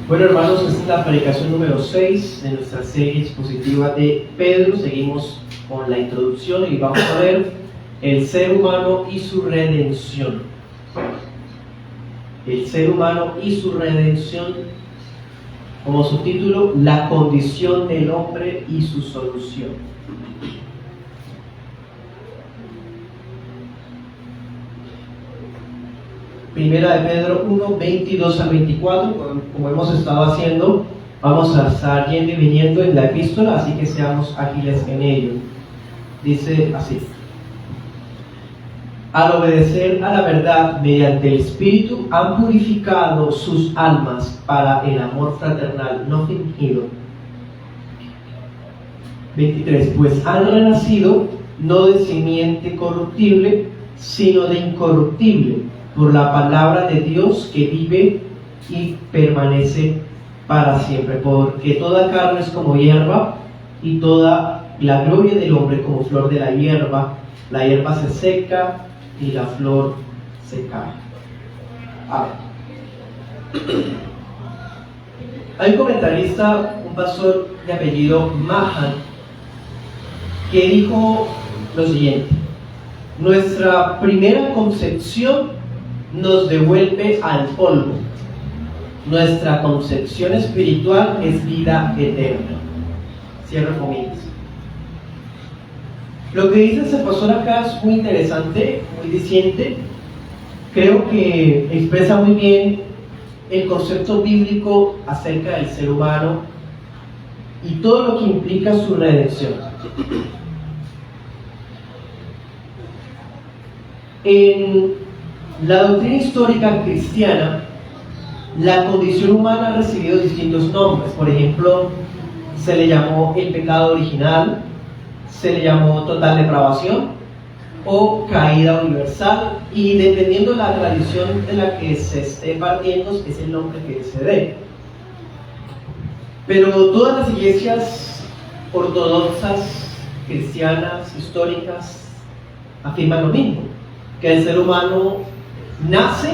Bueno, hermanos, esta es la predicación número 6 de nuestra serie expositiva de Pedro. Seguimos con la introducción y vamos a ver el ser humano y su redención. El ser humano y su redención, como subtítulo, la condición del hombre y su solución. Primera de Pedro 1, 22 al 24, como hemos estado haciendo, vamos a estar yendo y viniendo en la epístola, así que seamos ágiles en ello. Dice así: al obedecer a la verdad mediante el Espíritu, han purificado sus almas para el amor fraternal no fingido. 23, pues han renacido no de simiente corruptible, sino de incorruptible, por la palabra de Dios que vive y permanece para siempre. Porque toda carne es como hierba, y toda la gloria del hombre como flor de la hierba. La hierba se seca y la flor se cae. A ver. Hay un comentarista, un pastor de apellido Mahan, que dijo lo siguiente: nuestra primera concepción nos devuelve al polvo. Nuestra concepción espiritual es vida eterna. Cierro comillas. Lo que dice ese pastor acá es muy interesante, muy diciente. Creo que expresa muy bien el concepto bíblico acerca del ser humano y todo lo que implica su redención. En la doctrina histórica cristiana, la condición humana ha recibido distintos nombres. Por ejemplo, se le llamó el pecado original, se le llamó total depravación o caída universal, y dependiendo de la tradición de la que se esté partiendo es el nombre que se dé. Pero todas las iglesias ortodoxas, cristianas, históricas, afirman lo mismo: que el ser humano nace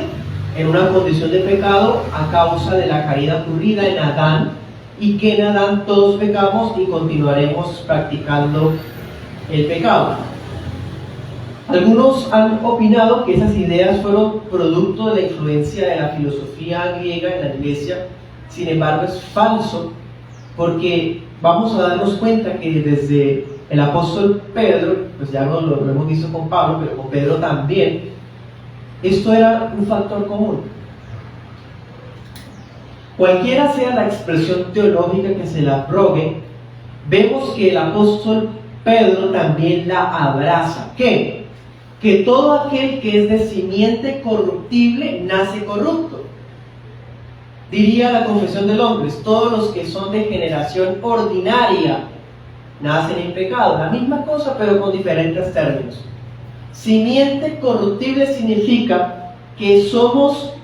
en una condición de pecado a causa de la caída ocurrida en Adán, y que en Adán todos pecamos y continuaremos practicando el pecado. Algunos han opinado que esas ideas fueron producto de la influencia de la filosofía griega en la iglesia. Sin embargo, es falso, porque vamos a darnos cuenta que desde el apóstol Pedro, pues ya lo hemos visto con Pablo, pero con Pedro también, esto era un factor común. Cualquiera sea la expresión teológica que se la abrogue, vemos que el apóstol Pedro también la abraza. ¿Qué? Que todo aquel que es de simiente corruptible nace corrupto. Diría la Confesión de Hombres: todos los que son de generación ordinaria nacen en pecado. La misma cosa, pero con diferentes términos. Simiente corruptible significa que somos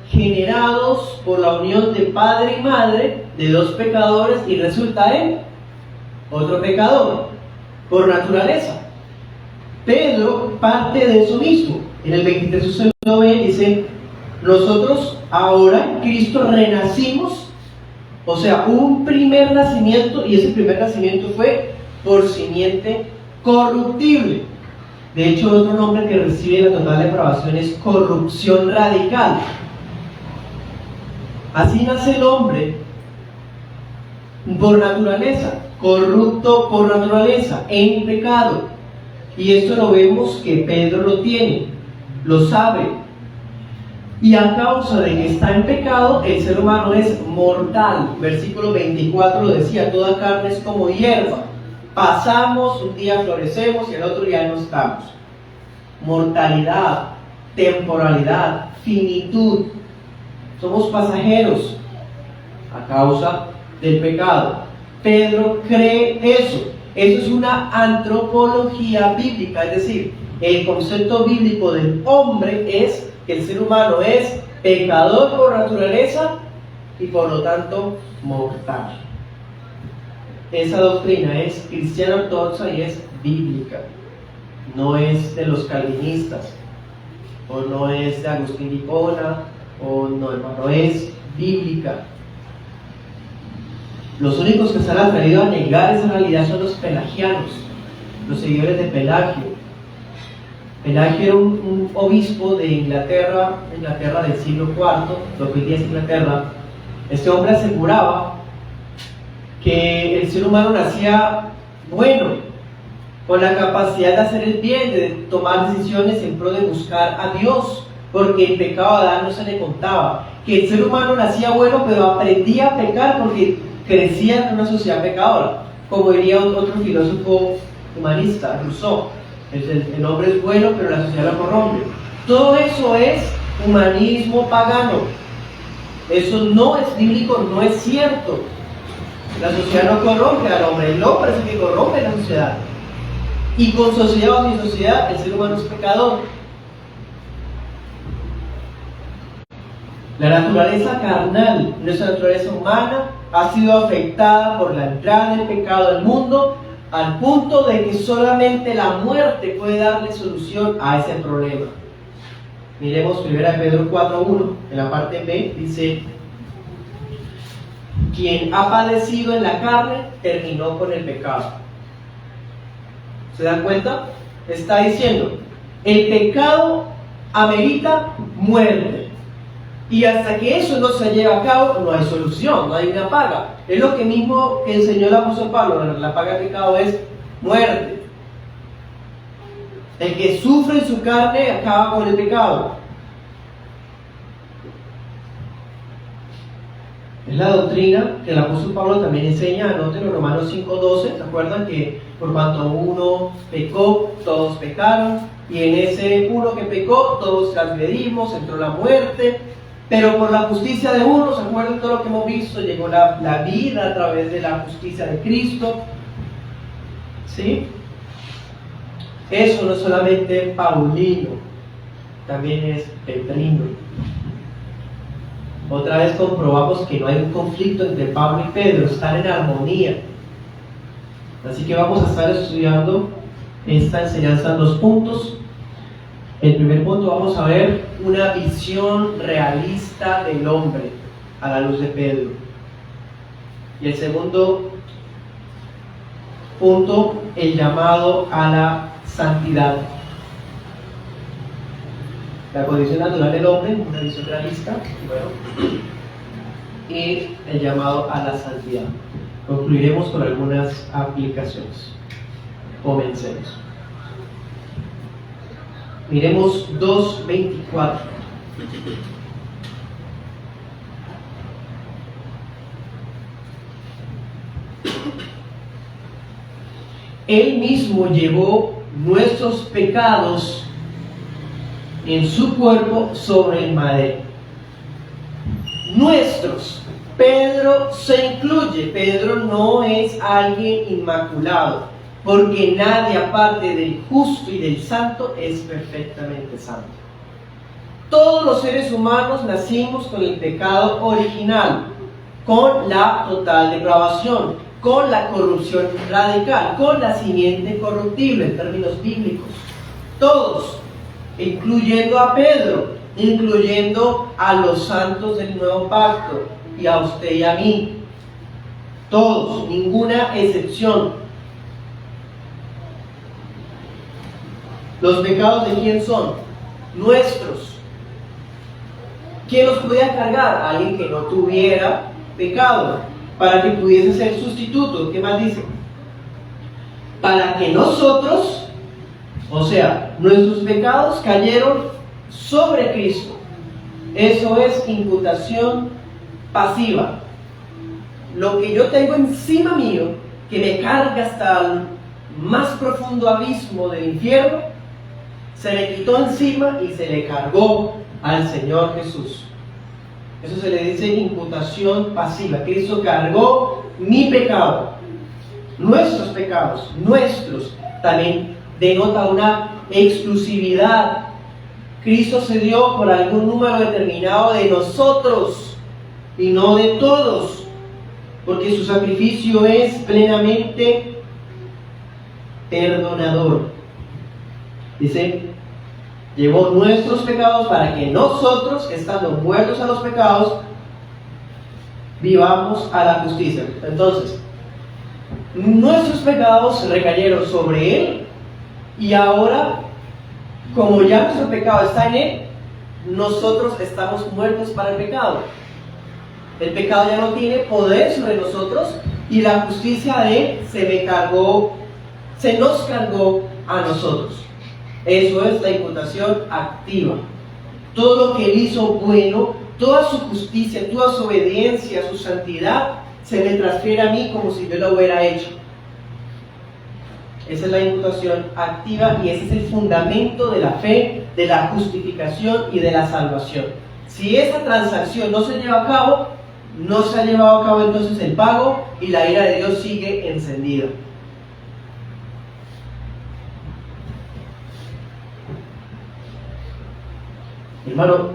generados por la unión de padre y madre de dos pecadores, y resulta en otro pecador por naturaleza. Pedro parte de eso mismo. En el 23 usted lo ve, dice: nosotros ahora en Cristo renacimos. O sea, hubo un primer nacimiento, y ese primer nacimiento fue por simiente corruptible. De hecho, otro nombre que recibe la total depravación es corrupción radical. Así nace el hombre por naturaleza, corrupto por naturaleza, en pecado. Y esto lo vemos que Pedro lo tiene, lo sabe. Y a causa de que está en pecado, el ser humano es mortal. Versículo 24 lo decía: toda carne es como hierba. Pasamos, un día florecemos y el otro día no estamos. Mortalidad, temporalidad, finitud. Somos pasajeros a causa del pecado. Pedro cree eso. Eso es una antropología bíblica, es decir, el concepto bíblico del hombre es que el ser humano es pecador por naturaleza y por lo tanto mortal. Esa doctrina es cristiana ortodoxa y es bíblica. No es de los calvinistas, o no es de Agustín de Hipona, o no, hermano, es bíblica. Los únicos que se han atrevido a negar esa realidad son los pelagianos, los seguidores de Pelagio. Pelagio era un obispo de Inglaterra del siglo IV, lo que hoy día es Inglaterra. Este hombre aseguraba que el ser humano nacía bueno, con la capacidad de hacer el bien, de tomar decisiones en pro de buscar a Dios, porque el pecado de Adán no se le contaba. Que el ser humano nacía bueno, pero aprendía a pecar porque crecía en una sociedad pecadora, como diría otro filósofo humanista, Rousseau. El hombre es bueno, pero la sociedad lo corrompe. Todo eso es humanismo pagano. Eso no es bíblico, no es cierto. La sociedad no corrompe al hombre, el hombre es el que corrompe la sociedad. Y con sociedad o sin sociedad, el ser humano es pecador. La naturaleza carnal, nuestra naturaleza humana, ha sido afectada por la entrada del pecado al mundo, al punto de que solamente la muerte puede darle solución a ese problema. Miremos 1 Pedro 4:1, en la parte B, dice: quien ha padecido en la carne, terminó con el pecado. ¿Se dan cuenta? Está diciendo, el pecado amerita muerte. Y hasta que eso no se lleve a cabo, no hay solución, no hay una paga. Es lo que mismo que enseñó el apóstol Pablo: la paga del pecado es muerte. El que sufre en su carne acaba con el pecado. Es la doctrina que el apóstol Pablo también enseña, anoten en Romanos 5:12, ¿se acuerdan? Que por cuanto uno pecó, todos pecaron, y en ese uno que pecó, todos transgredimos, entró la muerte. Pero por la justicia de uno, ¿se acuerdan todo lo que hemos visto? Llegó la vida a través de la justicia de Cristo. ¿Sí? Eso no es solamente paulino, también es petrino. Otra vez comprobamos que no hay un conflicto entre Pablo y Pedro, están en armonía. Así que vamos a estar estudiando esta enseñanza en 2 puntos. El primer punto, vamos a ver una visión realista del hombre a la luz de Pedro. Y el segundo punto, el llamado a la santidad. La condición natural del hombre, una visión realista, y el llamado a la santidad. Concluiremos con algunas aplicaciones. Comencemos. Miremos 2:24. Él mismo llevó nuestros pecados en su cuerpo sobre el madero. Nuestros. Pedro se incluye. Pedro no es alguien inmaculado, porque nadie aparte del justo y del santo es perfectamente santo. Todos los seres humanos nacimos con el pecado original, con la total depravación, con la corrupción radical, con la simiente corruptible en términos bíblicos. Todos, incluyendo a Pedro, incluyendo a los santos del nuevo pacto, y a usted y a mí. Todos, ninguna excepción. ¿Los pecados de quién son? Nuestros. ¿Quién los podía cargar? Alguien que no tuviera pecado, para que pudiese ser sustituto. ¿Qué más dice? Para que nosotros, o sea, nuestros pecados cayeron sobre Cristo. Eso es imputación pasiva. Lo que yo tengo encima mío, que me carga hasta el más profundo abismo del infierno, se le quitó encima y se le cargó al Señor Jesús. Eso se le dice imputación pasiva. Cristo cargó mi pecado, nuestros pecados, nuestros. También denota una exclusividad. Cristo se dio por algún número determinado de nosotros y no de todos, porque su sacrificio es plenamente perdonador. Dice, llevó nuestros pecados para que nosotros, estando muertos a los pecados, vivamos a la justicia. Entonces, nuestros pecados recayeron sobre Él y ahora, como ya nuestro pecado está en Él, nosotros estamos muertos para el pecado. El pecado ya no tiene poder sobre nosotros y la justicia de Él se nos cargó a nosotros. Eso es la imputación activa. Todo lo que Él hizo bueno, toda su justicia, toda su obediencia, su santidad, se me transfiere a mí como si yo lo hubiera hecho. Esa es la imputación activa y ese es el fundamento de la fe, de la justificación y de la salvación. Si esa transacción no se lleva a cabo, no se ha llevado a cabo entonces el pago y la ira de Dios sigue encendida. Hermano,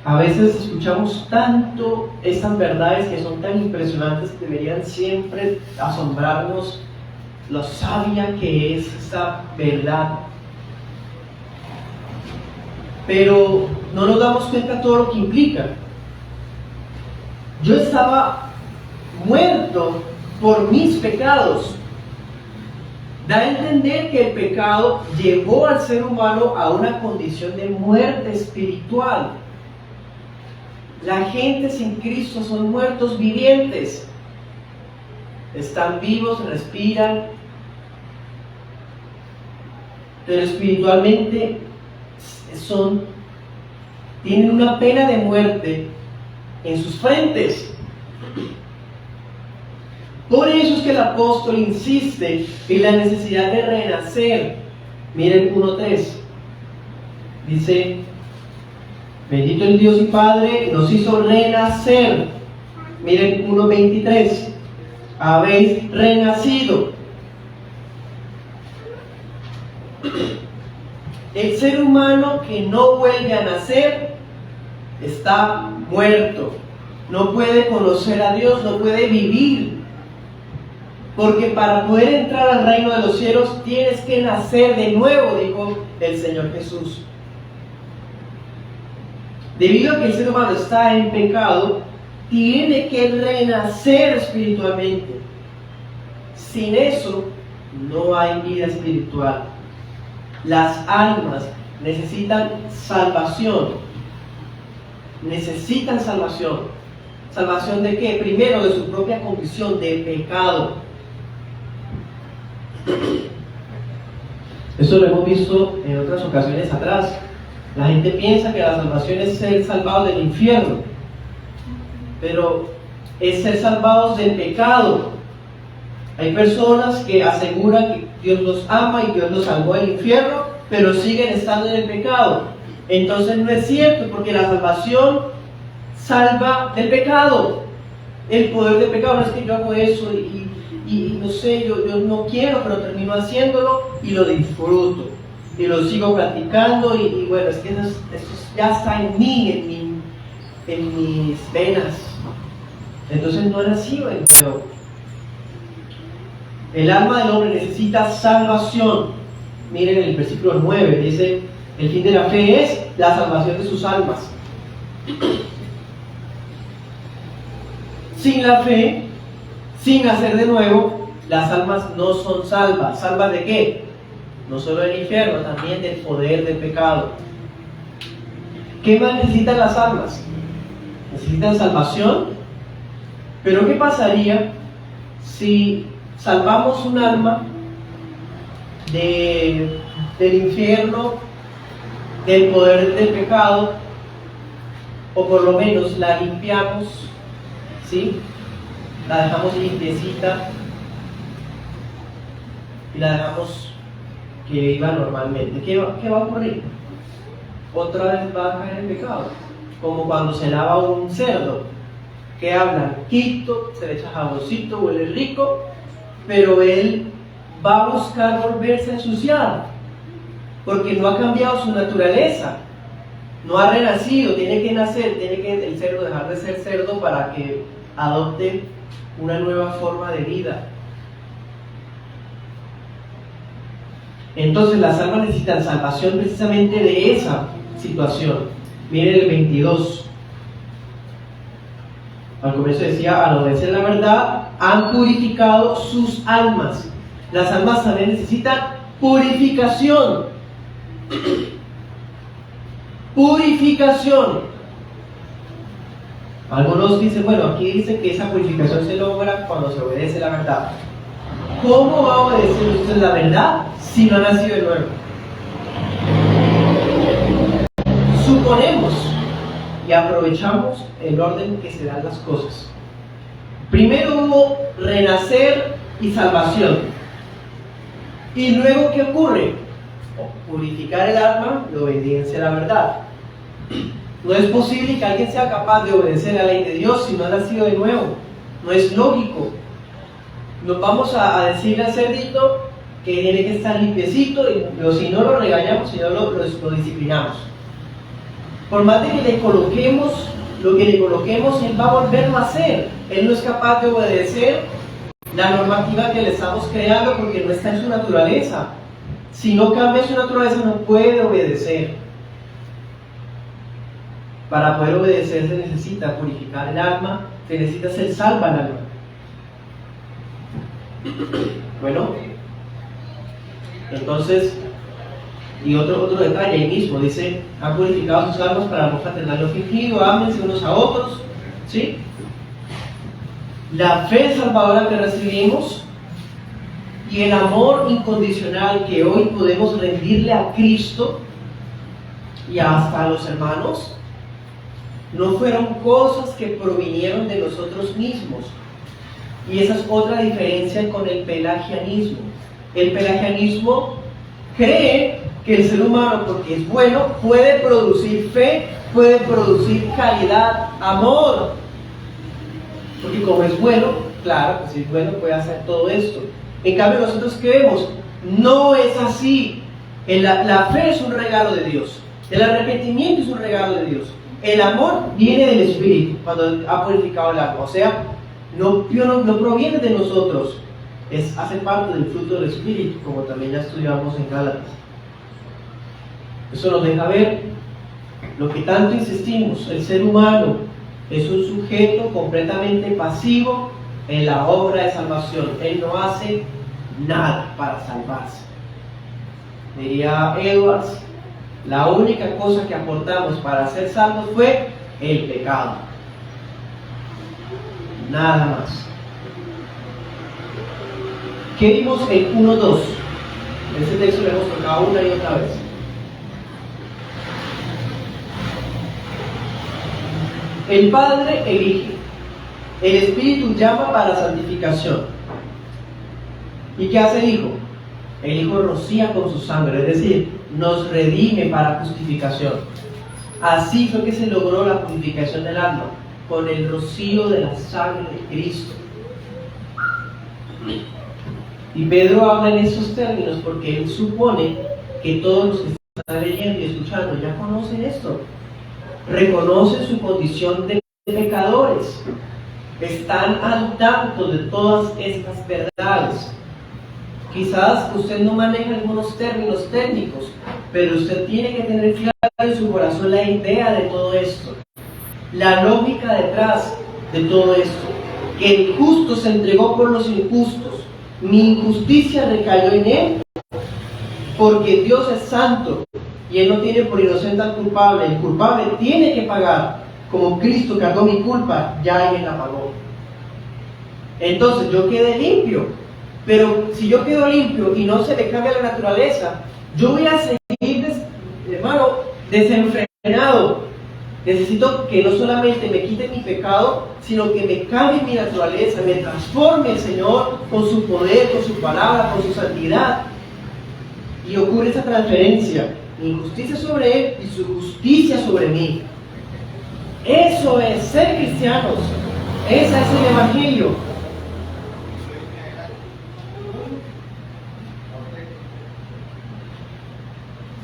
a veces escuchamos tanto estas verdades que son tan impresionantes que deberían siempre asombrarnos lo sabia que es esta verdad. Pero no nos damos cuenta de todo lo que implica. Yo estaba muerto por mis pecados. Da a entender que el pecado llevó al ser humano a una condición de muerte espiritual. La gente sin Cristo son muertos vivientes. Están vivos, respiran, pero espiritualmente tienen una pena de muerte en sus frentes. Por eso es que el apóstol insiste en la necesidad de renacer. Miren 1:3. Dice: bendito el Dios y Padre, nos hizo renacer. Miren 1:23. Habéis renacido. El ser humano que no vuelve a nacer está muerto. No puede conocer a Dios, no puede vivir. Porque para poder entrar al reino de los cielos tienes que nacer de nuevo, dijo el Señor Jesús. Debido a que el ser humano está en pecado, tiene que renacer espiritualmente. Sin eso, no hay vida espiritual. Las almas necesitan salvación. Necesitan salvación. ¿Salvación de qué? Primero, de su propia condición de pecado. Esto lo hemos visto en otras ocasiones atrás. La gente piensa que la salvación es ser salvados del infierno, pero es ser salvados del pecado. Hay personas que aseguran que Dios los ama y Dios los salvó del infierno, pero siguen estando en el pecado. Entonces no es cierto, porque la salvación salva del pecado. El poder del pecado no es que yo hago eso y no sé, yo no quiero, pero termino haciéndolo y lo disfruto y lo sigo practicando y bueno, es que eso ya está en mí, en mis venas. Entonces no he nacido en nuevo. El alma del hombre necesita salvación. Miren el versículo 9, dice: el fin de la fe es la salvación de sus almas. Sin la fe, sin nacer de nuevo, las almas no son salvas. ¿Salvas de qué? No solo del infierno, también del poder del pecado. ¿Qué más necesitan las almas? Necesitan salvación. Pero ¿qué pasaría si salvamos un alma del infierno, del poder del pecado, o por lo menos la limpiamos, ¿sí? La dejamos limpiecita y la dejamos que viva normalmente? ¿Qué va a ocurrir? Otra vez va a caer en pecado, como cuando se lava un cerdo, que habla quito, se le echa jaboncito, huele rico, pero él va a buscar volverse a ensuciar, porque no ha cambiado su naturaleza, no ha renacido, tiene que nacer, tiene que el cerdo dejar de ser cerdo para que adopte una nueva forma de vida. Entonces las almas necesitan salvación precisamente de esa situación. Miren el 22. Al comienzo decía, al obedecer la verdad, han purificado sus almas. Las almas también necesitan purificación. Purificación. Algunos dicen, bueno, aquí dice que esa purificación se logra cuando se obedece la verdad. ¿Cómo va a obedecer usted la verdad si no ha nacido de nuevo? Suponemos y aprovechamos el orden que se dan las cosas. Primero hubo renacer y salvación. Y luego, ¿qué ocurre? Purificar el alma y obediencia a la verdad. No es posible que alguien sea capaz de obedecer a la ley de Dios si no ha nacido de nuevo. No es lógico. Nos vamos a decirle al cerdito que tiene que estar limpiecito, pero si no lo regañamos, si no lo disciplinamos. Por más de que le coloquemos lo que le coloquemos, él va a volverlo a hacer. Él no es capaz de obedecer la normativa que le estamos creando porque no está en su naturaleza. Si no cambia su naturaleza, no puede obedecer. Para poder obedecer se necesita purificar el alma, se necesita ser salva el alma. Bueno, entonces, y otro detalle ahí mismo, dice, han purificado sus almas para no fraternal lo fingido, ámense unos a otros, ¿sí? La fe salvadora que recibimos y el amor incondicional que hoy podemos rendirle a Cristo y hasta a los hermanos, no fueron cosas que provinieron de nosotros mismos. Y esa es otra diferencia con el pelagianismo. El pelagianismo cree que el ser humano, porque es bueno, puede producir fe, puede producir caridad, amor. Porque como es bueno, claro, pues si es bueno puede hacer todo esto. En cambio nosotros creemos, no es así. La fe es un regalo de Dios. El arrepentimiento es un regalo de Dios. El amor viene del Espíritu cuando ha purificado el alma. O sea, no proviene de nosotros. Hace parte del fruto del Espíritu, como también ya estudiamos en Gálatas. Eso nos deja ver lo que tanto insistimos. El ser humano es un sujeto completamente pasivo en la obra de salvación. Él no hace nada para salvarse. Diría Edwards, la única cosa que aportamos para ser salvos fue el pecado. Nada más. ¿Qué vimos en 1.2? Ese texto lo hemos tocado una y otra vez. El Padre elige, el Espíritu llama para santificación. ¿Y qué hace el Hijo? El Hijo rocía con su sangre, es decir, nos redime para justificación. Así fue que se logró la purificación del alma, con el rocío de la sangre de Cristo. Y Pedro habla en estos términos porque él supone que todos los que están leyendo y escuchando ya conocen esto. Reconocen su condición de pecadores. Están al tanto de todas estas verdades. Quizás usted no maneja algunos términos técnicos, pero usted tiene que tener claro en su corazón la idea de todo esto, la lógica detrás de todo esto, que el justo se entregó por los injustos, mi injusticia recayó en él, porque Dios es santo y él no tiene por inocente al culpable, el culpable tiene que pagar, como Cristo cargó mi culpa, ya él la pagó. Entonces yo quedé limpio. Pero si yo quedo limpio y no se me cambia la naturaleza, yo voy a seguir, hermano, desenfrenado. Necesito que no solamente me quite mi pecado, sino que me cambie mi naturaleza, me transforme el Señor con su poder, con su palabra, con su santidad. Y ocurre esa transferencia, mi injusticia sobre Él y su justicia sobre mí. Eso es ser cristianos. Ese es el Evangelio.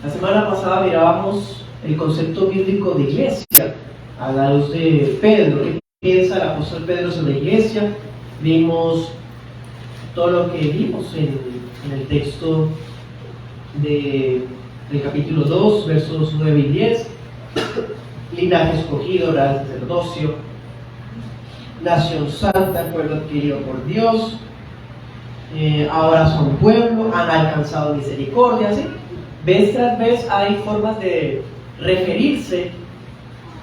La semana pasada mirábamos el concepto bíblico de iglesia a la luz de Pedro. ¿Qué piensa el apóstol Pedro sobre la iglesia? Vimos todo lo que vimos en el texto del capítulo 2, versos 9 y 10. Linaje escogido, real sacerdocio. nación santa, pueblo adquirido por Dios, ahora son pueblo, han alcanzado misericordia, ¿sí? Vez tras vez hay formas de referirse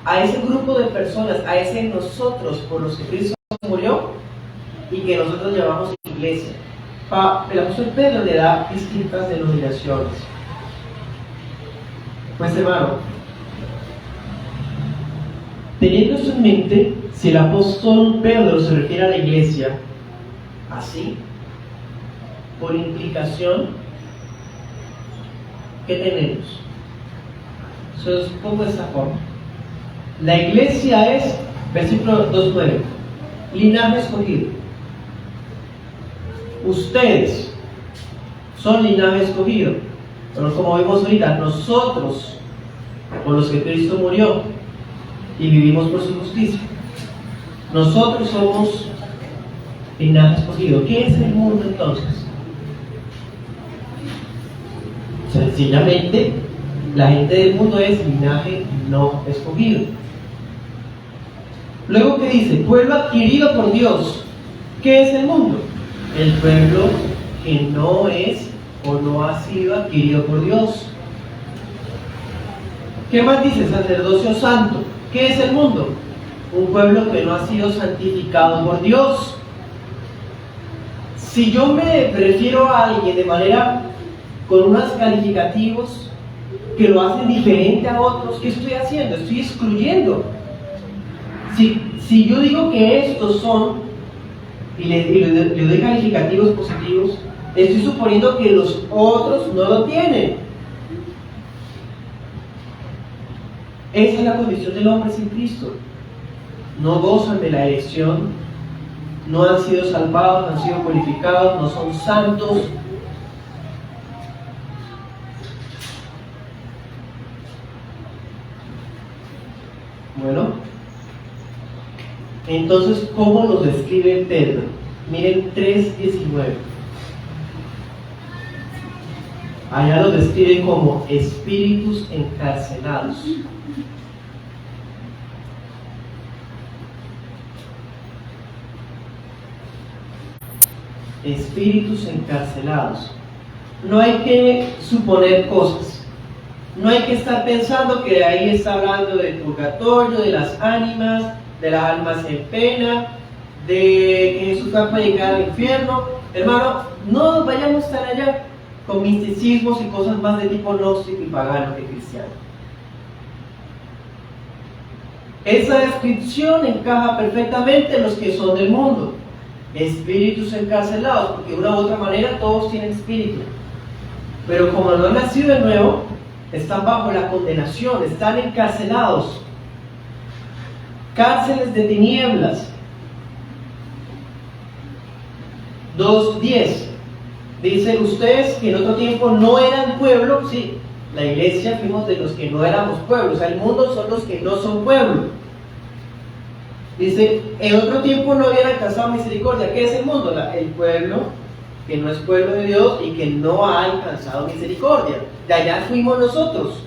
a ese grupo de personas, a ese nosotros por los que Cristo murió y que nosotros llamamos iglesia. El apóstol Pedro le da distintas denominaciones. Pues hermano, teniendo esto en mente, si el apóstol Pedro se refiere a la iglesia así, por implicación, ¿qué tenemos? Eso es como de esta forma. La iglesia es, versículo 2:9, linaje escogido. Ustedes son linaje escogido. Pero como vimos ahorita, nosotros, por los que Cristo murió y vivimos por su justicia, nosotros somos linaje escogido. ¿Qué es el mundo entonces? Sencillamente, la gente del mundo es linaje no escogido. Luego, ¿qué dice? Pueblo adquirido por Dios. ¿Qué es el mundo? El pueblo que no es o no ha sido adquirido por Dios. ¿Qué más dice? Sacerdocio santo. ¿Qué es el mundo? Un pueblo que no ha sido santificado por Dios. Si yo me refiero a alguien de manera con unos calificativos que lo hacen diferente a otros, ¿qué estoy haciendo? Estoy excluyendo. Si yo digo que estos son y le doy calificativos positivos, estoy suponiendo que los otros no lo tienen. Esa es la condición del hombre sin Cristo. No gozan de la elección, no han sido salvados, no han sido purificados, no son santos. Bueno, entonces, ¿cómo los describe Pedro? Miren 3:19. Allá los describe como espíritus encarcelados. Espíritus encarcelados. No hay que suponer cosas. No hay que estar pensando que ahí está hablando del purgatorio, de las ánimas, de las almas en pena, de que Jesús va a predicar al infierno. Hermano, no vayamos tan allá con misticismos y cosas más de tipo gnóstico y pagano que cristiano. Esa descripción encaja perfectamente en los que son del mundo. Espíritus encarcelados, porque de una u otra manera todos tienen espíritu. Pero como no han nacido de nuevo, están bajo la condenación, están encarcelados. Cárceles de tinieblas. 2:10 dice: ustedes que en otro tiempo no eran pueblo, sí, la iglesia fuimos de los que no éramos pueblo, o sea, el mundo son los que no son pueblo. Dice: en otro tiempo no habían alcanzado misericordia. ¿Qué es el mundo? El pueblo que no es pueblo de Dios y que no ha alcanzado misericordia. De allá fuimos nosotros.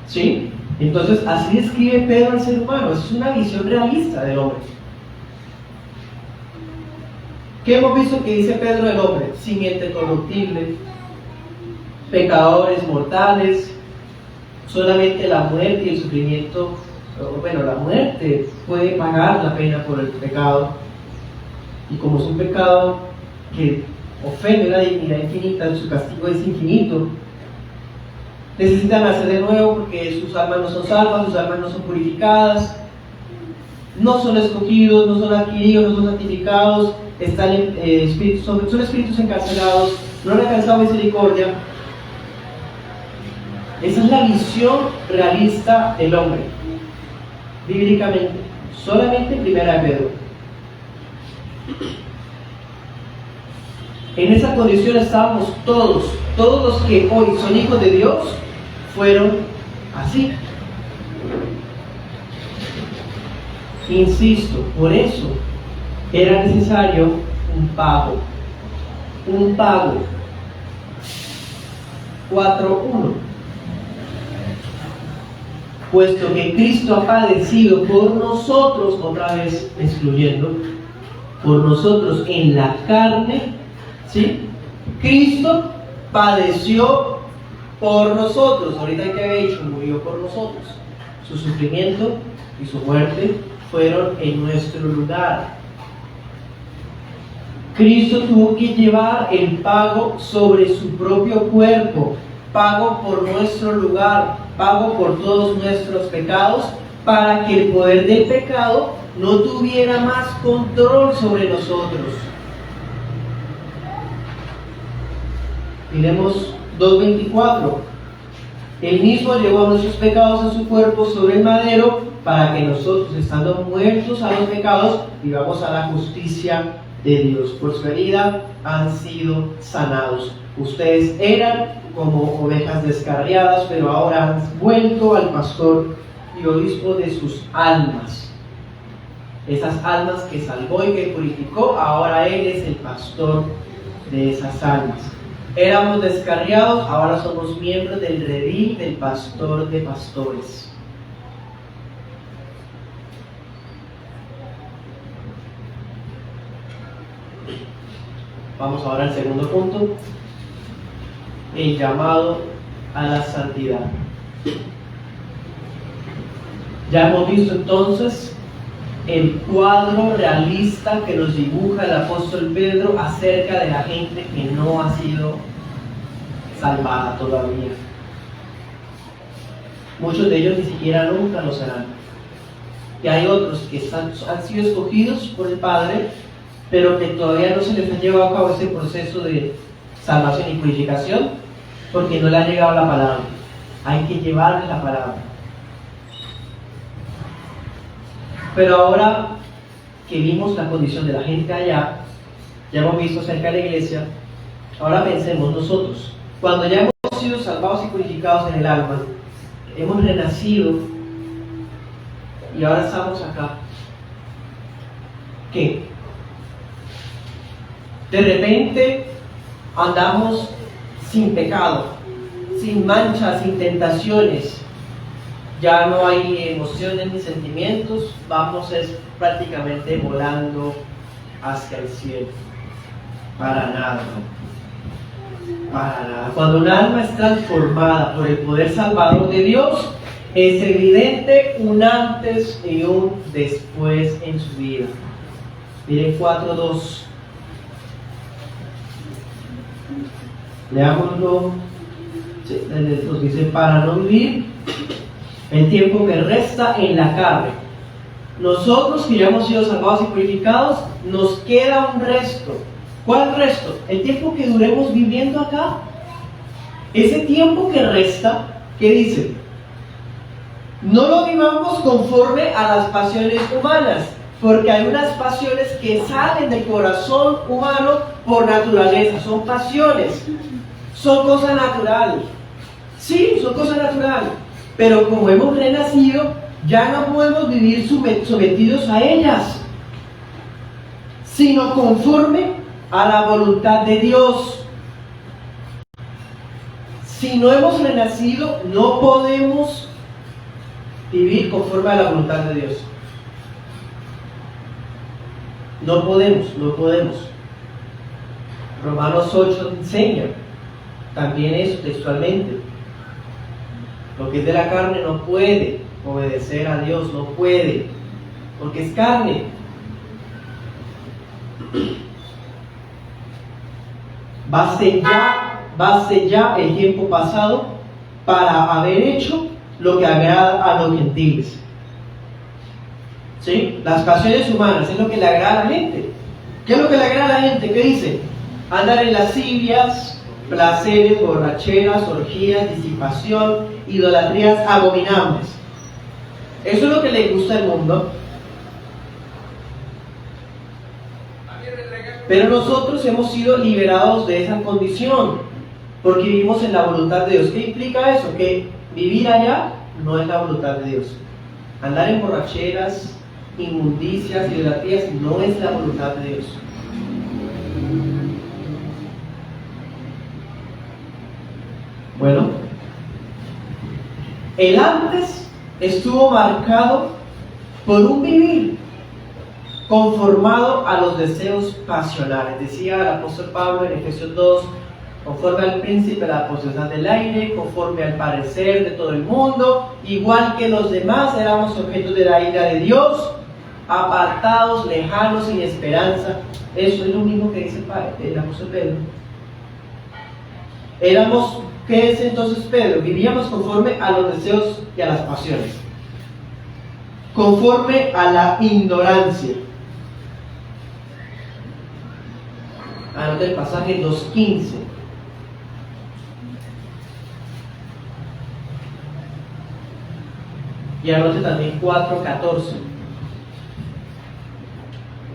¿Sí? Entonces, así describe Pedro al ser humano. Es una visión realista del hombre. ¿Qué hemos visto que dice Pedro del hombre? Simiente corruptible, pecadores mortales, solamente la muerte y el sufrimiento, bueno, la muerte puede pagar la pena por el pecado. Y como es un pecado que ofende la dignidad infinita, su castigo es infinito, necesitan nacer de nuevo porque sus almas no son salvas, sus almas no son purificadas, no son escogidos, no son adquiridos, no son santificados, son espíritus encarcelados, no han alcanzado misericordia. Esa es la visión realista del hombre, bíblicamente, solamente en Primera de Pedro. En esa condición estábamos todos los que hoy son hijos de Dios fueron así. Insisto, por eso era necesario un pago. 4:1. puesto que Cristo ha padecido por nosotros, otra vez excluyendo, por nosotros en la carne, ¿sí? Cristo padeció por nosotros, ahorita hay que haber dicho, murió por nosotros. Su sufrimiento y su muerte fueron en nuestro lugar. Cristo tuvo que llevar el pago sobre su propio cuerpo, pago por nuestro lugar, pago por todos nuestros pecados, para que el poder del pecado no tuviera más control sobre nosotros. Miremos 2:24. Él mismo llevó nuestros pecados en su cuerpo sobre el madero, para que nosotros, estando muertos a los pecados, vivamos a la justicia de Dios. Por su herida han sido sanados. Ustedes eran como ovejas descarriadas, pero ahora han vuelto al pastor y obispo de sus almas. Esas almas que salvó y que purificó, ahora Él es el pastor de esas almas. Éramos descarriados, ahora somos miembros del redil del pastor de pastores. Vamos ahora al segundo punto, el llamado a la santidad. Ya hemos visto entonces el cuadro realista que nos dibuja el apóstol Pedro acerca de la gente que no ha sido salvada todavía. Muchos de ellos ni siquiera nunca lo serán. Y hay otros que han sido escogidos por el Padre, pero que todavía no se les ha llevado a cabo ese proceso de salvación y purificación, porque no le ha llegado la palabra. Hay que llevarle la palabra. Pero ahora que vimos la condición de la gente allá, ya hemos visto acerca de la iglesia, ahora pensemos nosotros, cuando ya hemos sido salvados y purificados en el alma, hemos renacido y ahora estamos acá, ¿qué? De repente andamos sin pecado, sin manchas, sin tentaciones, ya no hay emociones ni sentimientos, vamos prácticamente volando hacia el cielo. Para nada, para nada. Cuando un alma es transformada por el poder salvador de Dios, es evidente un antes y un después en su vida. Miren 4:2. Leámoslo. Nos dice: para no vivir el tiempo que resta en la carne. Nosotros que ya hemos sido salvados y purificados, nos queda un resto. ¿Cuál resto? El tiempo que duremos viviendo acá. Ese tiempo que resta, ¿qué dice? No lo vivamos conforme a las pasiones humanas, porque hay unas pasiones que salen del corazón humano por naturaleza, son pasiones, son cosas naturales. Sí, son cosas naturales, pero como hemos renacido, ya no podemos vivir sometidos a ellas, sino conforme a la voluntad de Dios. Si no hemos renacido, no podemos vivir conforme a la voluntad de Dios. No podemos. Romanos 8 enseña también eso textualmente. Lo que es de la carne no puede obedecer a Dios, no puede, porque es carne. Baste ya el tiempo pasado para haber hecho lo que agrada a los gentiles. ¿Sí? Las pasiones humanas es lo que le agrada a la gente. ¿Qué es lo que le agrada a la gente? ¿Qué dice? Andar en lascivias, placeres, borracheras, orgías, disipación, idolatrías abominables. Eso es lo que le gusta al mundo. Pero nosotros hemos sido liberados de esa condición, porque vivimos en la voluntad de Dios. ¿Qué implica eso? Que vivir allá no es la voluntad de Dios. Andar en borracheras, inmundicias, idolatrías no es la voluntad de Dios. Bueno, el antes estuvo marcado por un vivir conformado a los deseos pasionales. Decía el apóstol Pablo en Efesios 2, conforme al príncipe de la potestad del aire, conforme al parecer de todo el mundo, igual que los demás éramos objetos de la ira de Dios, apartados, lejanos, sin esperanza. Eso es lo mismo que dice el apóstol Pedro. Éramos, ¿qué es entonces Pedro? Vivíamos conforme a los deseos y a las pasiones, conforme a la ignorancia. Anote el pasaje 2:15. Y anote también 4:14.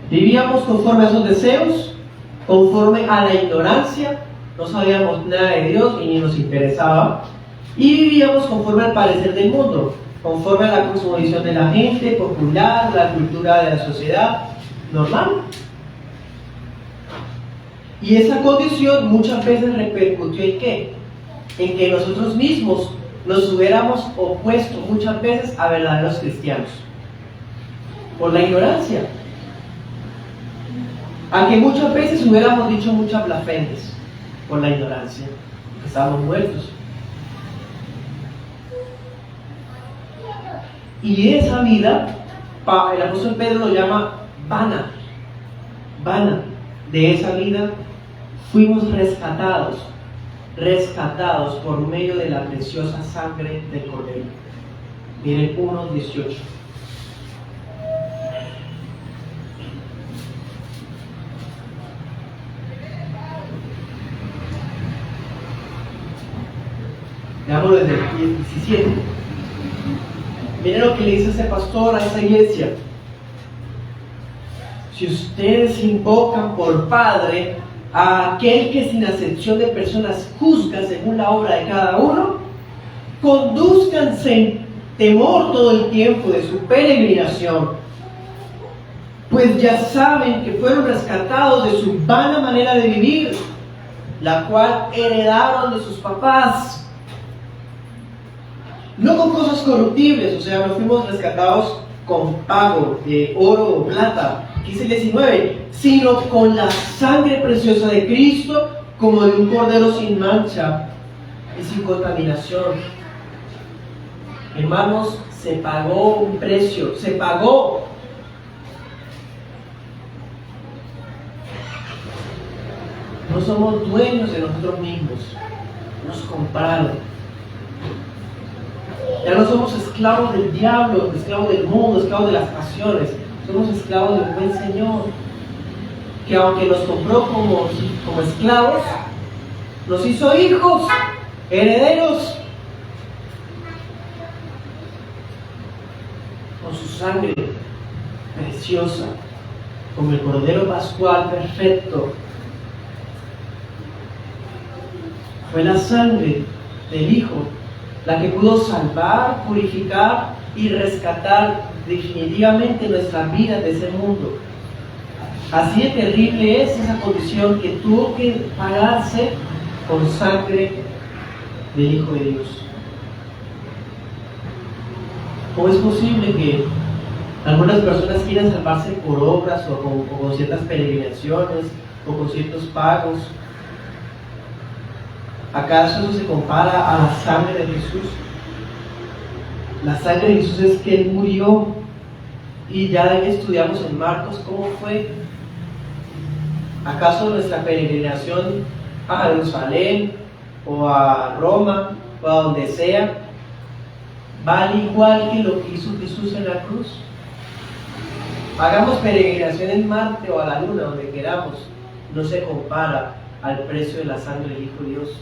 Vivíamos conforme a esos deseos, conforme a la ignorancia, no sabíamos nada de Dios y ni nos interesaba, y vivíamos conforme al parecer del mundo, conforme a la cosmovisión de la gente, popular, la cultura de la sociedad, normal. Y esa condición muchas veces repercutió en ¿qué? En que nosotros mismos nos hubiéramos opuesto muchas veces a verdaderos cristianos, por la ignorancia. A que muchas veces hubiéramos dicho muchas blasfemias por la ignorancia, que estábamos muertos. Y esa vida, el apóstol Pedro lo llama vana. De esa vida fuimos rescatados por medio de la preciosa sangre del Cordero. Miren 1:18. Veamos desde el 17. Miren lo que le dice ese pastor a esa iglesia. Si ustedes invocan por Padre a aquel que sin acepción de personas juzga según la obra de cada uno, condúzcanse en temor todo el tiempo de su peregrinación, pues ya saben que fueron rescatados de su vana manera de vivir, la cual heredaron de sus papás. No con cosas corruptibles, o sea, no fuimos rescatados con pago de oro o plata, 15:19, sino con la sangre preciosa de Cristo, como de un cordero sin mancha y sin contaminación. Hermanos, se pagó un precio, se pagó. No somos dueños de nosotros mismos, nos compraron. Ya no somos esclavos del diablo, esclavos del mundo, esclavos de las pasiones. Somos esclavos del buen Señor, que aunque nos compró como esclavos, nos hizo hijos, herederos, con su sangre preciosa, como el Cordero Pascual perfecto. Fue la sangre del Hijo la que pudo salvar, purificar y rescatar definitivamente nuestras vidas de ese mundo. Así de terrible es esa condición que tuvo que pagarse con sangre del Hijo de Dios. ¿Cómo es posible que algunas personas quieran salvarse por obras o con ciertas peregrinaciones o con ciertos pagos? ¿Acaso eso se compara a la sangre de Jesús? La sangre de Jesús es que Él murió, y ya estudiamos en Marcos cómo fue. ¿Acaso nuestra peregrinación a Jerusalén o a Roma o a donde sea vale igual que lo que hizo Jesús en la cruz? Hagamos peregrinación en Marte o a la Luna, donde queramos, no se compara al precio de la sangre del Hijo de Dios.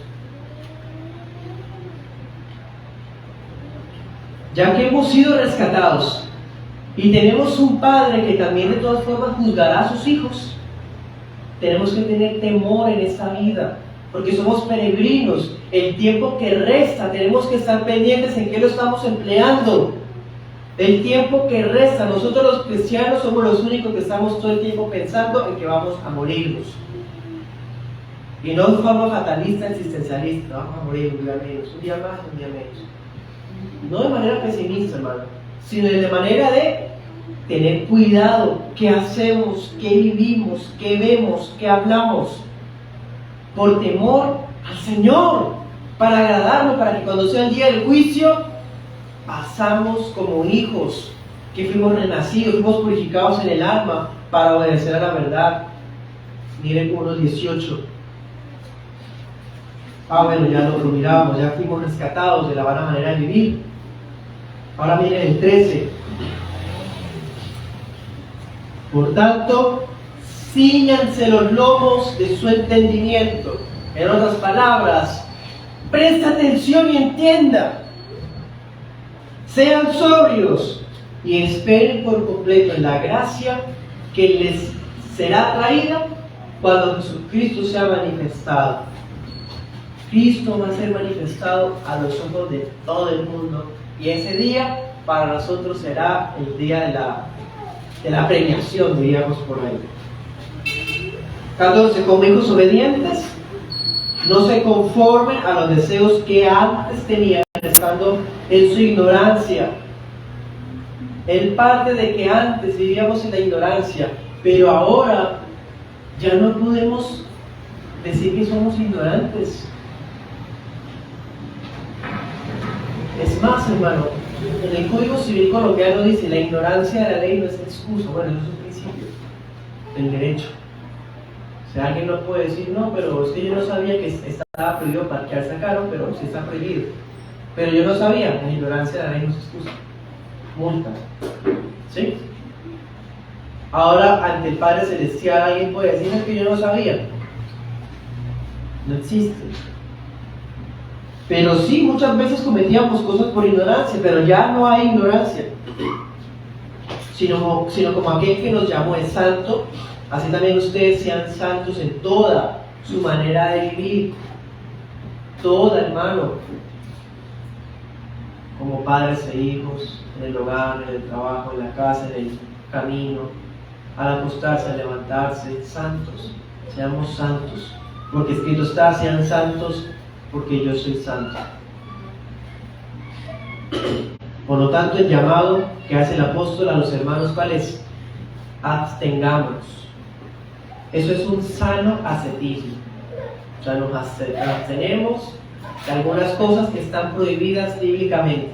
Ya que hemos sido rescatados y tenemos un Padre que también de todas formas juzgará a sus hijos, tenemos que tener temor en esta vida, porque somos peregrinos. El tiempo que resta tenemos que estar pendientes en qué lo estamos empleando. El tiempo que resta, nosotros los cristianos somos los únicos que estamos todo el tiempo pensando en que vamos a morirnos. Y no de forma fatalista, existencialista, vamos a morir un día menos, un día más, un día menos. No de manera pesimista, hermano, sino de manera de tener cuidado, qué hacemos, qué vivimos, qué vemos, qué hablamos, por temor al Señor, para agradarlo, para que cuando sea el día del juicio, pasamos como hijos, que fuimos renacidos, fuimos purificados en el alma para obedecer a la verdad. Miren 1:18. Bueno, ya lo mirábamos, ya fuimos rescatados de la vana manera de vivir. Ahora miren el 13. Por tanto, cíñanse los lomos de su entendimiento. En otras palabras, presta atención y entienda. Sean sobrios y esperen por completo en la gracia que les será traída cuando Jesucristo sea manifestado. Cristo va a ser manifestado a los ojos de todo el mundo, y ese día para nosotros será el día de la premiación, diríamos por ahí. 14. Como hijos obedientes, no se conformen a los deseos que antes tenían, estando en su ignorancia. Él parte de que antes vivíamos en la ignorancia, pero ahora ya no podemos decir que somos ignorantes. Es más, hermano, en el Código Civil colombiano dice: la ignorancia de la ley no es excusa. Bueno, eso es un principio del derecho. O sea, alguien no puede decir: no, pero es que yo no sabía que estaba prohibido parquear, sacaron, pero sí está prohibido. Pero yo no sabía. La ignorancia de la ley no es excusa. Multa. ¿Sí? Ahora, ante el Padre Celestial, alguien puede decir: es que yo no sabía. No existe. Pero sí, muchas veces cometíamos cosas por ignorancia, pero ya no hay ignorancia, sino como aquel que nos llamó es santo, así también ustedes sean santos en toda su manera de vivir. Toda, hermano, como padres e hijos, en el hogar, en el trabajo, en la casa, en el camino, al acostarse, al levantarse, santos, seamos santos, porque escrito está: sean santos porque yo soy santo. Por lo tanto, el llamado que hace el apóstol a los hermanos, ¿cuál es? Abstengámonos. Eso es un sano ascetismo. O sea, nos abstenemos de algunas cosas que están prohibidas bíblicamente.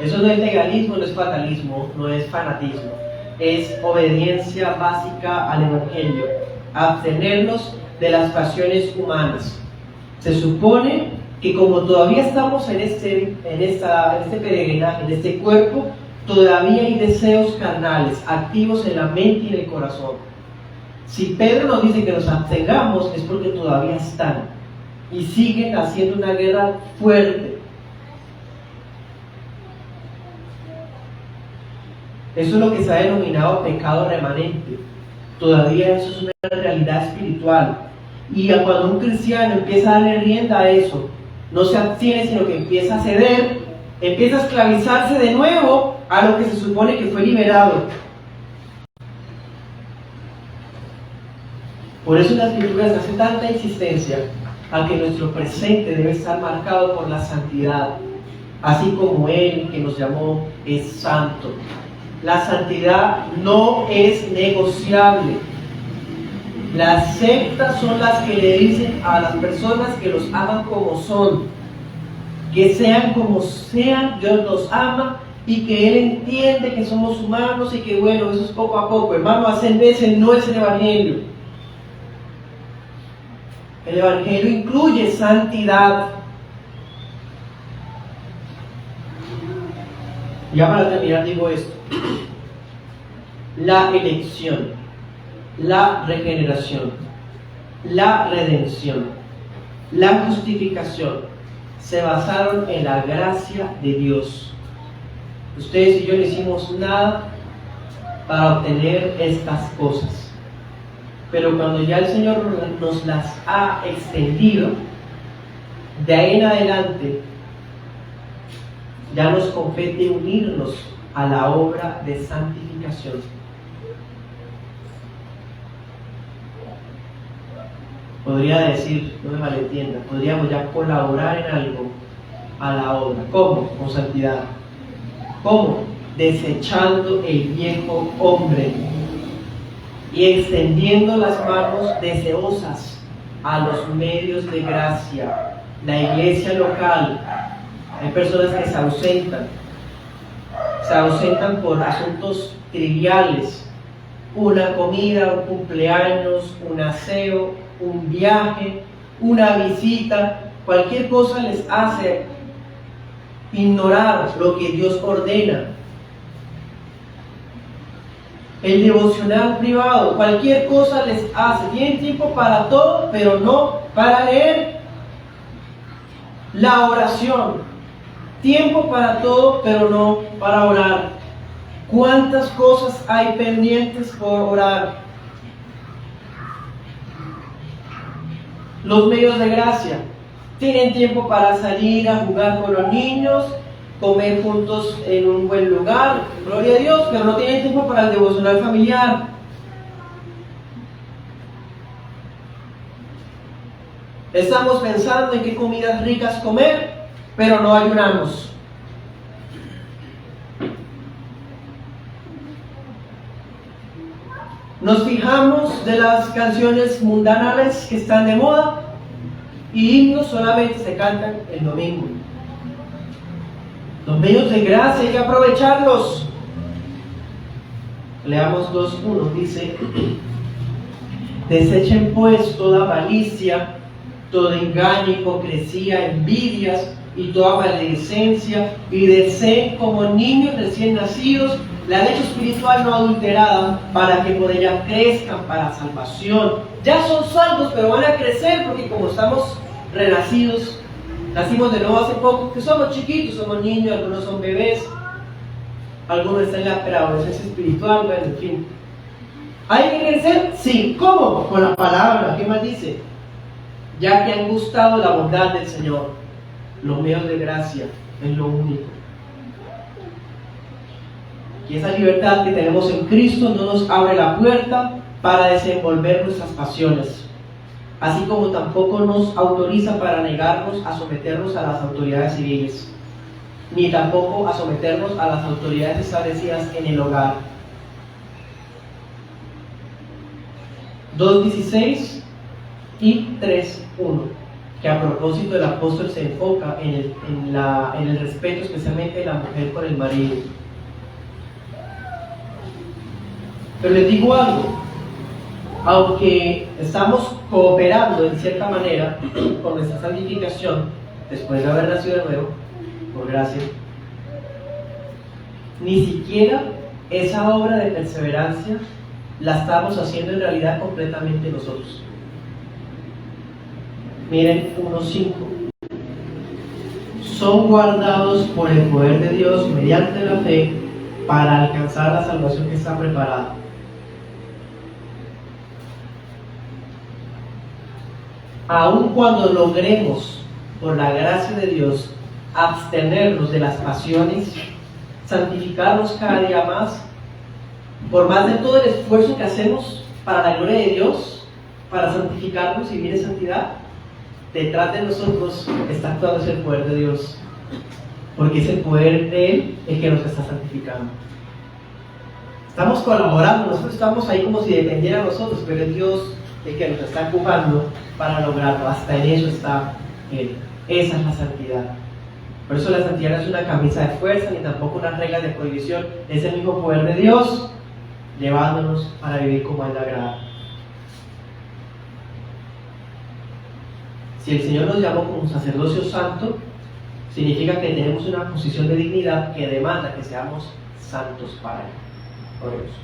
Eso no es legalismo, no es fatalismo, no es fanatismo. Es obediencia básica al Evangelio. Abstenernos de las pasiones humanas. Se supone que como todavía estamos en este peregrinaje, en este cuerpo, todavía hay deseos carnales activos en la mente y en el corazón. Si Pedro nos dice que nos abstengamos, es porque todavía están y siguen haciendo una guerra fuerte. Eso es lo que se ha denominado pecado remanente. Todavía eso es una realidad espiritual. Y cuando un cristiano empieza a darle rienda a eso, no se abstiene, sino que empieza a ceder, empieza a esclavizarse de nuevo a lo que se supone que fue liberado. Por eso en las Escrituras se hace tanta insistencia a que nuestro presente debe estar marcado por la santidad, así como Él que nos llamó es santo. La santidad no es negociable. Las sectas son las que le dicen a las personas que los aman como son, que sean como sean, Dios los ama y que Él entiende que somos humanos y que bueno, eso es poco a poco. Hermano, hacen veces no es el Evangelio. El Evangelio incluye santidad. Ya para terminar digo esto: la elección, la regeneración, la redención, la justificación se basaron en la gracia de Dios. Ustedes y yo no hicimos nada para obtener estas cosas, pero cuando ya el Señor nos las ha extendido, de ahí en adelante ya nos compete unirnos a la obra de santificación. Podría decir, no me malentienda, podríamos ya colaborar en algo a la obra. ¿Cómo? Con santidad. ¿Cómo? Desechando el viejo hombre y extendiendo las manos deseosas a los medios de gracia. La iglesia local, hay personas que se ausentan por asuntos triviales, una comida, un cumpleaños, un aseo, un viaje, una visita, cualquier cosa les hace ignorar lo que Dios ordena. El devocional privado, cualquier cosa les hace. Tienen tiempo para todo, pero no para leer. La oración, tiempo para todo, pero no para orar. ¿Cuántas cosas hay pendientes por orar? Los medios de gracia, tienen tiempo para salir a jugar con los niños, comer juntos en un buen lugar, gloria a Dios, pero no tienen tiempo para el devocional familiar. Estamos pensando en qué comidas ricas comer, pero no ayunamos. Nos fijamos de las canciones mundanales que están de moda y himnos solamente se cantan el domingo. Los medios de gracia hay que aprovecharlos. Leamos 2:1, dice: desechen pues toda malicia, todo engaño, hipocresía, envidias y toda maledicencia, y deseen como niños recién nacidos la leche espiritual no adulterada, para que por ella crezcan para salvación. Ya son salvos, pero van a crecer, porque como estamos renacidos, nacimos de nuevo hace poco, que somos chiquitos, somos niños, algunos son bebés, algunos están en la preadolescencia espiritual, bueno, en fin. ¿Hay que crecer? Sí. ¿Cómo? Con la palabra. ¿Qué más dice? Ya que han gustado la bondad del Señor, los medios de gracia es lo único. Y esa libertad que tenemos en Cristo no nos abre la puerta para desenvolver nuestras pasiones, así como tampoco nos autoriza para negarnos a someternos a las autoridades civiles, ni tampoco a someternos a las autoridades establecidas en el hogar. 2:16 y 3:1, que a propósito el apóstol se enfoca en el respeto especialmente de la mujer por el marido. Pero les digo algo, aunque estamos cooperando en cierta manera con nuestra santificación, después de haber nacido de nuevo, por gracia, ni siquiera esa obra de perseverancia la estamos haciendo en realidad completamente nosotros. Miren 1:5. Son guardados por el poder de Dios mediante la fe para alcanzar la salvación que está preparada. Aun cuando logremos, por la gracia de Dios, abstenernos de las pasiones, santificarnos cada día más, por más de todo el esfuerzo que hacemos para la gloria de Dios, para santificarnos y vivir en santidad, detrás de nosotros está actuando ese poder de Dios, porque es el poder de Él el que nos está santificando. Estamos colaborando, nosotros estamos ahí como si dependiera de nosotros, pero es Dios el que nos está empujando para lograrlo. Hasta en eso está Él. Esa es la santidad. Por eso la santidad no es una camisa de fuerza ni tampoco una regla de prohibición. Es el mismo poder de Dios llevándonos para vivir como a Él le agrada. Si el Señor nos llamó como un sacerdocio santo, significa que tenemos una posición de dignidad que demanda que seamos santos para Él. Por eso.